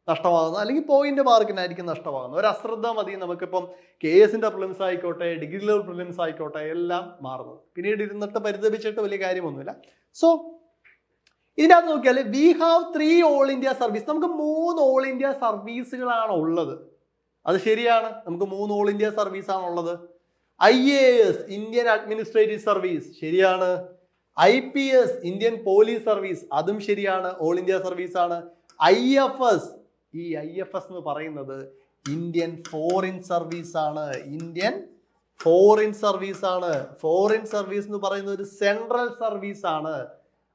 നഷ്ടമാകുന്നത്, അല്ലെങ്കിൽ പോയിന്റ് മാർക്കിനായിരിക്കും നഷ്ടമാകുന്നത്. ഒരു അശ്രദ്ധ മതി നമുക്കിപ്പം KS പ്രിലിംസ് ആയിക്കോട്ടെ, ഡിഗ്രി ലെവൽ പ്രിലിംസ് ആയിക്കോട്ടെ, എല്ലാം മാറുന്നത്. പിന്നീട് ഇരുന്നിട്ട് പരിതപിച്ചിട്ട് വലിയ കാര്യമൊന്നുമില്ല. സോ ഇതിനകത്ത് നോക്കിയാൽ we have 3 all India service. നമുക്ക് 3 ഓൾ ഇന്ത്യ സർവീസുകളാണ് ഉള്ളത്. അത് ശരിയാണ്, നമുക്ക് 3 ഓൾ ഇന്ത്യ സർവീസ് ആണ് ഉള്ളത്. IAS, ഇന്ത്യൻ അഡ്മിനിസ്ട്രേറ്റീവ് സർവീസ്, ശരിയാണ്. IPS, ഇന്ത്യൻ പോലീസ് സർവീസ്, അതും ശരിയാണ്, ഓൾ ഇന്ത്യ സർവീസ് ആണ്. IFS, ഈ IFS എന്ന് പറയുന്നത് ഇന്ത്യൻ ഫോറിൻ സർവീസ് ആണ്. ഇന്ത്യൻ ഫോറിൻ സർവീസ് ആണ്. ഫോറിൻ സർവീസ് എന്ന് പറയുന്നത് ഒരു സെൻട്രൽ സർവീസ് ആണ്,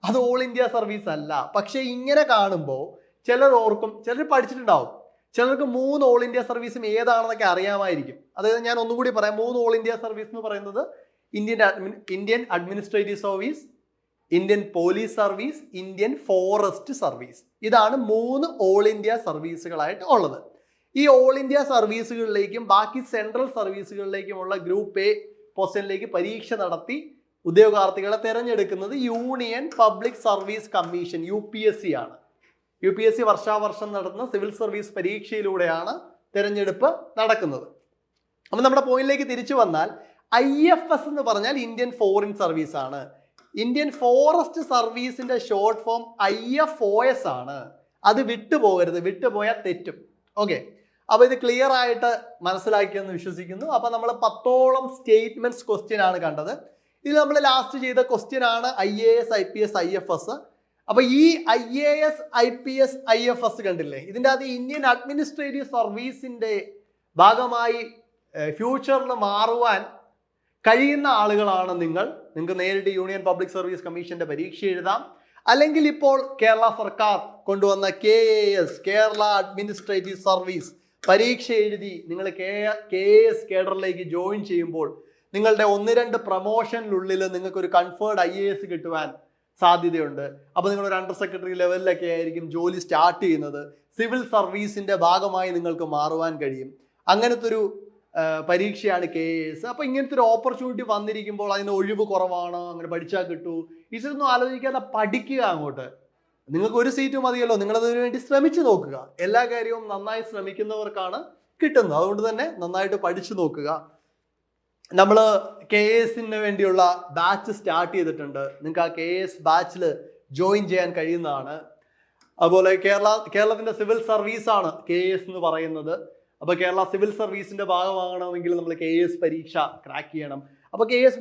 അത് ഓൾ ഇന്ത്യ സർവീസ് അല്ല. പക്ഷെ ഇങ്ങനെ കാണുമ്പോൾ ചിലർ ഓർക്കും, ചിലർ പഠിച്ചിട്ടുണ്ടാവും, ചിലർക്ക് 3 ഓൾ ഇന്ത്യ സർവീസും ഏതാണെന്നൊക്കെ അറിയാമായിരിക്കും. അതായത് ഞാൻ ഒന്നും കൂടി പറയാം. 3 ഓൾ ഇന്ത്യ സർവീസ് എന്ന് പറയുന്നത് Indian administrative service, Indian police service, Indian forest service. ഇതാണ് 3 ഓൾ ഇന്ത്യ സർവീസുകളായിട്ട് ഉള്ളത്. ഈ ഓൾ ഇന്ത്യ സർവീസുകളിലേക്കും ബാക്കി സെൻട്രൽ സർവീസുകളിലേക്കുമുള്ള ഗ്രൂപ്പ് A പൊസിഷനിലേക്ക് പരീക്ഷ നടത്തി ഉദ്യോഗാർത്ഥികളെ തിരഞ്ഞെടുക്കുന്നത് union public service commission, UPSC ആണ്. UPSC വർഷാവർഷം നടത്തുന്ന സിവിൽ സർവീസ് പരീക്ഷയിലൂടെയാണ് തിരഞ്ഞെടുപ്പ് നടക്കുന്നത്. അപ്പം നമ്മുടെ പോയിന്റിലേക്ക് തിരിച്ചു വന്നാൽ IFS എന്ന് പറഞ്ഞാൽ ഇന്ത്യൻ ഫോറിൻ സർവീസ് ആണ്. ഇന്ത്യൻ ഫോറസ്റ്റ് സർവീസിന്റെ ഷോർട്ട് ഫോം IFOS ആണ്. അത് വിട്ടുപോകരുത്, വിട്ടുപോയാൽ തെറ്റും. ഓക്കെ, അപ്പൊ ഇത് ക്ലിയർ ആയിട്ട് മനസ്സിലാക്കിയെന്ന് വിശ്വസിക്കുന്നു. അപ്പൊ നമ്മൾ 10ഓളം സ്റ്റേറ്റ്മെന്റ്സ് ക്വസ്റ്റ്യൻ ആണ് കണ്ടത്. ഇത് നമ്മൾ ലാസ്റ്റ് ചെയ്ത ക്വസ്റ്റ്യൻ ആണ് IAS, IPS, IFS. അപ്പൊ ഈ IAS, IPS, IFS കണ്ടില്ലേ, ഇതിൻ്റെ അത് ഇന്ത്യൻ അഡ്മിനിസ്ട്രേറ്റീവ് സർവീസിന്റെ ഭാഗമായി ഫ്യൂച്ചറിൽ മാറുവാൻ കഴിയുന്ന ആളുകളാണ് നിങ്ങൾക്ക് നേരിട്ട് യൂണിയൻ പബ്ലിക് സർവീസ് കമ്മീഷന്റെ പരീക്ഷ എഴുതാം. അല്ലെങ്കിൽ ഇപ്പോൾ കേരള സർക്കാർ കൊണ്ടുവന്ന KAS, കേരള അഡ്മിനിസ്ട്രേറ്റീവ് സർവീസ് പരീക്ഷ എഴുതി നിങ്ങൾ KAS കേഡറിലേക്ക് ജോയിൻ ചെയ്യുമ്പോൾ നിങ്ങളുടെ 1-2 പ്രൊമോഷനിലുള്ളിൽ നിങ്ങൾക്ക് ഒരു കൺഫേർഡ് IAS കിട്ടുവാൻ സാധ്യതയുണ്ട്. അപ്പോൾ നിങ്ങൾ ഒരു അണ്ടർ സെക്രട്ടറി ലെവലിലൊക്കെ ആയിരിക്കും ജോലി സ്റ്റാർട്ട് ചെയ്യുന്നത്. സിവിൽ സർവീസിന്റെ ഭാഗമായി നിങ്ങൾക്ക് മാറുവാൻ കഴിയും. അങ്ങനത്തെ ഒരു പരീക്ഷയാണ് KAS. അപ്പോൾ ഇങ്ങനത്തെ ഒരു ഓപ്പർച്യൂണിറ്റി വന്നിരിക്കുമ്പോൾ അതിന് ഒഴിവ് കുറവാണ്, അങ്ങനെ പഠിച്ചാൽ കിട്ടൂ, ഇതൊന്നും ആലോചിക്കാതെ പഠിക്കുക അങ്ങോട്ട്. നിങ്ങൾക്ക് ഒരു സീറ്റ് മതിയല്ലോ, നിങ്ങളതിനു വേണ്ടി ശ്രമിച്ചു നോക്കുക. എല്ലാ കാര്യവും നന്നായി ശ്രമിക്കുന്നവർക്കാണ് കിട്ടുന്നത്. അതുകൊണ്ട് തന്നെ നന്നായിട്ട് പഠിച്ചു നോക്കുക. നമ്മൾ KASന് വേണ്ടിയുള്ള ബാച്ച് സ്റ്റാർട്ട് ചെയ്തിട്ടുണ്ട്. നിങ്ങൾക്ക് ആ KAS ബാച്ചിൽ ജോയിൻ ചെയ്യാൻ കഴിയുന്നതാണ്. അതുപോലെ കേരളത്തിന്റെ സിവിൽ സർവീസാണ് KAS എന്ന് പറയുന്നത്. അപ്പോൾ കേരള സിവിൽ സർവീസിന്റെ ഭാഗമാകണമെങ്കിൽ നമ്മൾ KAS പരീക്ഷ ക്രാക്ക് ചെയ്യണം. അപ്പോൾ KAS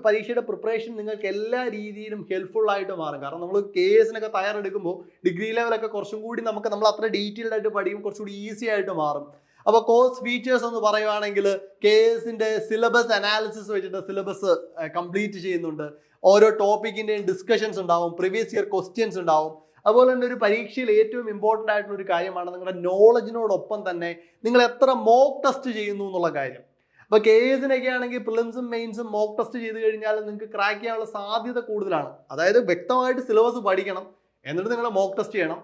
പരീക്ഷയുടെ പ്രിപ്പറേഷൻ നിങ്ങൾക്ക് എല്ലാ രീതിയിലും ഹെൽപ്ഫുൾ ആയിട്ട് മാറും. കാരണം നമ്മൾ KASനൊക്കെ തയ്യാറെടുക്കുമ്പോൾ ഡിഗ്രി ലെവലൊക്കെ കുറച്ചും കൂടി നമ്മൾ അത്ര ഡീറ്റെയിൽഡ് ആയിട്ട് പഠിക്കും, കുറച്ചുകൂടി ഈസി ആയിട്ട് മാറും. അപ്പോൾ കോഴ്സ് ഫീച്ചേഴ്സ് എന്ന് പറയുവാണെങ്കിൽ KASന്റെ സിലബസ് അനാലിസിസ് വെച്ചിട്ട് സിലബസ് കംപ്ലീറ്റ് ചെയ്യുന്നുണ്ട്. ഓരോ ടോപ്പിക്കിൻ്റെയും ഡിസ്കഷൻസ് ഉണ്ടാവും, പ്രീവിയസ് ഇയർ ക്വസ്റ്റ്യൻസ് ഉണ്ടാവും. അതുപോലെ തന്നെ ഒരു പരീക്ഷയിൽ ഏറ്റവും ഇമ്പോർട്ടൻ്റ് ആയിട്ടുള്ള ഒരു കാര്യമാണ് നിങ്ങളുടെ നോളജിനോടൊപ്പം തന്നെ നിങ്ങൾ എത്ര മോക്ക് ടെസ്റ്റ് ചെയ്യുന്നു എന്നുള്ള കാര്യം. അപ്പോൾ KS-നൊക്കെ ആണെങ്കിൽ പ്രിലിംസും മെയിൻസും മോക്ക് ടെസ്റ്റ് ചെയ്ത് കഴിഞ്ഞാൽ നിങ്ങൾക്ക് ക്രാക്ക് ചെയ്യാനുള്ള സാധ്യത കൂടുതലാണ്. അതായത് വ്യക്തമായിട്ട് സിലബസ് പഠിക്കണം, എന്നിട്ട് നിങ്ങൾ മോക്ക് ടെസ്റ്റ് ചെയ്യണം.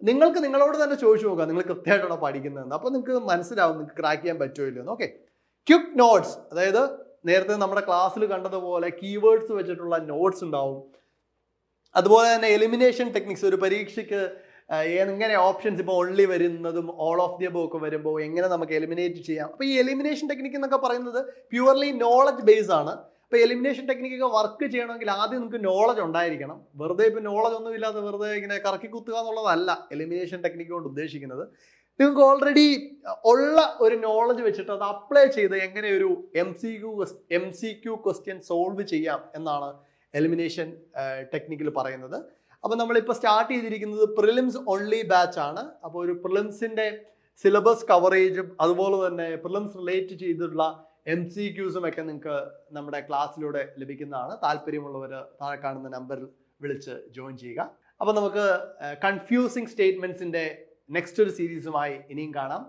നിങ്ങൾക്ക് നിങ്ങളോട് തന്നെ ചോദിച്ചു നോക്കുക നിങ്ങൾ കൃത്യമായിട്ടാണോ പഠിക്കുന്നതെന്ന്. അപ്പോൾ നിങ്ങൾക്ക് മനസ്സിലാവും നിങ്ങൾക്ക് ക്രാക്ക് ചെയ്യാൻ പറ്റുമോ ഇല്ലെന്ന്. ഓക്കെ, ക്വിക്ക് നോട്ട്സ്, അതായത് നേരത്തെ നമ്മുടെ ക്ലാസ്സിൽ കണ്ടതുപോലെ കീവേഡ്സ് വെച്ചിട്ടുള്ള നോട്ട്സ് ഉണ്ടാവും. അതുപോലെ തന്നെ എലിമിനേഷൻ ടെക്നിക്സ്, ഒരു പരീക്ഷയ്ക്ക് എങ്ങനെ ഓപ്ഷൻസ് ഇപ്പോൾ ഓൺലി വരുന്നതും ഓൾ ഓഫ് ദി അബോവ് ഒക്കെ വരുമ്പോൾ എങ്ങനെ നമുക്ക് എലിമിനേറ്റ് ചെയ്യാം. അപ്പോൾ ഈ എലിമിനേഷൻ ടെക്നിക്ക് എന്നൊക്കെ പറയുന്നത് പ്യുവർലി നോളജ് ബേസ് ആണ്. അപ്പോൾ എലിമിനേഷൻ ടെക്നിക്കൊക്കെ വർക്ക് ചെയ്യണമെങ്കിൽ ആദ്യം നിങ്ങൾക്ക് നോളജ് ഉണ്ടായിരിക്കണം. വെറുതെ ഇപ്പോൾ നോളജ് ഒന്നും ഇല്ലാതെ വെറുതെ ഇങ്ങനെ കറക്കി കുത്തുക എന്നുള്ളതല്ല എലിമിനേഷൻ ടെക്നിക്ക് കൊണ്ട് ഉദ്ദേശിക്കുന്നത്. നിങ്ങൾക്ക് ഓൾറെഡി ഉള്ള ഒരു നോളജ് വെച്ചിട്ട് അത് അപ്ലൈ ചെയ്ത് എങ്ങനെ ഒരു MCQ ക്വസ്റ്റ്യൻ സോൾവ് ചെയ്യാം എന്നാണ് എലിമിനേഷൻ ടെക്നിക്കിൽ പറയുന്നത്. അപ്പോൾ നമ്മളിപ്പോൾ സ്റ്റാർട്ട് ചെയ്തിരിക്കുന്നത് പ്രിലിംസ് ഓൺലി ബാച്ച് ആണ്. അപ്പോൾ ഒരു പ്രിലിംസിൻ്റെ സിലബസ് കവറേജും അതുപോലെ തന്നെ പ്രിലിംസ് റിലേറ്റ് ചെയ്തിട്ടുള്ള MCQസും ഒക്കെ നിങ്ങൾക്ക് നമ്മുടെ ക്ലാസ്സിലൂടെ ലഭിക്കുന്നതാണ്. താല്പര്യമുള്ളവർ താഴെ കാണുന്ന നമ്പറിൽ വിളിച്ച് ജോയിൻ ചെയ്യുക. അപ്പോൾ നമുക്ക് കൺഫ്യൂസിങ് സ്റ്റേറ്റ്മെൻറ്റ്സിൻ്റെ നെക്സ്റ്റ് ഒരു സീരീസുമായി ഇനിയും കാണാം.